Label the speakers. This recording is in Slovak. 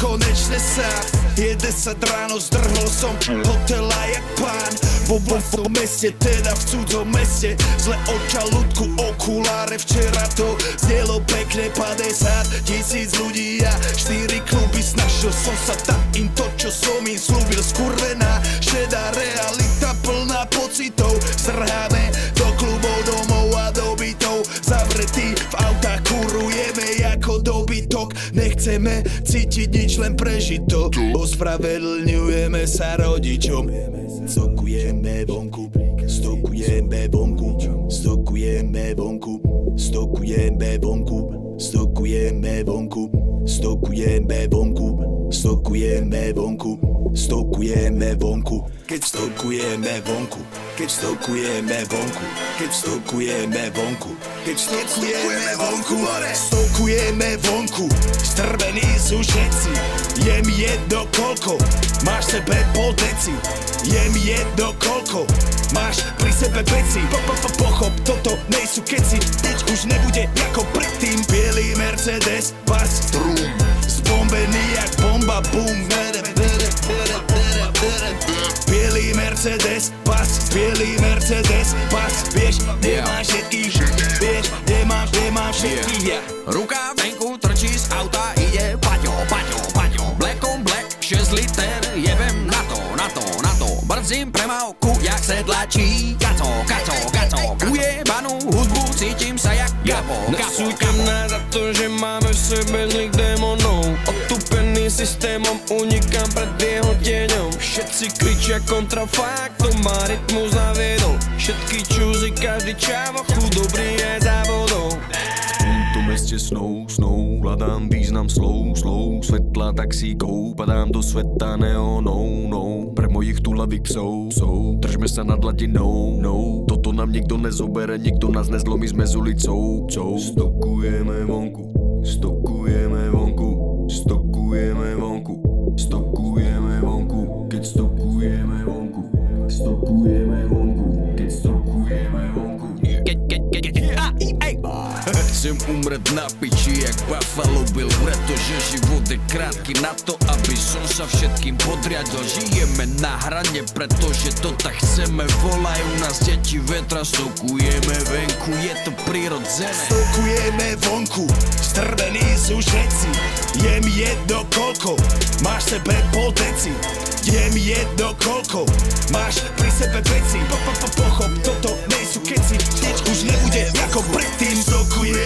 Speaker 1: konečne sám. Je 10 ráno, zdrhol som hotela jak pán. Vo meste, teda v cudzom meste. Zle od žalúdku, okuláre. Včera to znelo pekne 50 000 ľudí a 4 kluby. Snažil som sa tam im to, čo som im slúbil. Skurvená, šedá realita plná pocitov. Strháme do klubov, domov a do bytov. Zavretí v autách, kurujeme ako dobytok. Nechceme cítiť nič, len prežito. Ospravedlňujeme sa rodičom. Stokujeme vonku, stokujeme vonku, stokujeme vonku, stokujeme vonku, stokujeme vonku, stokujeme vonku, stokujeme vonku, stokujeme vonku. Keď stokujeme vonku, keď stokujeme vonku, keď stokujeme vonku, keď stokujeme vonku, stokujeme vonku. Strvení sú všetci, je mi jedno koľko máš sebe pol deci. Je mi jedno koľko máš pri sebe veci. Pochop, toto nejsú keci, nič už nebude ako predtým. Bielý Mercedes, bas, trum, zbombený jak bomba, boom. Bielý Mercedes, bas, bielý Mercedes, bas. Vieš, kde máš všetkých, vieš, kde máš všetkých.
Speaker 2: Ruka venku trčí z auta, ide Paťo, Paťo, Paťo. Black on black, 6 liter, jebem na to. Brdzím premávku, jak sedlačí. Kaco, kaco, kaco, ujebanú hudbu, cítim sa jak Gapo.
Speaker 3: Nesúďte mňa za to, že máme v sebe zlých démonov. Otupený systémom, unikám pred jeho tieňom. Všetci kričia kontrafaktom, má rytmus zaviedol. Všetky čúzy, každý čávo, chudobrý je závodou.
Speaker 4: V tomto meste snou, hľadám význam slov, svetla taxíkov, padám do sveta neónov, pre mojich tulavých psov, držme sa nad hladinou, toto nám nikto nezobere, nikto nás nezlomí, sme s ulicou, stokujeme vonku, stokujeme vonku, stokujeme vonku, stokujeme vonku, keď stokujeme vonku, stokujeme vonku, keď stokujeme vonku.
Speaker 2: Chcem umrieť na piči jak Buffalo Bill, pretože život je krátky na to, aby som sa všetkým podriadil. Žijeme na hrane, pretože to tak chceme. Volajú nás deti vetra, stokujeme venku, je to prirodzené.
Speaker 1: Stokujeme vonku, strvení sú všetci. Je mi jedno koľko máš sebe pol deci. Je mi jedno koľko máš pri sebe veci. Pochop, toto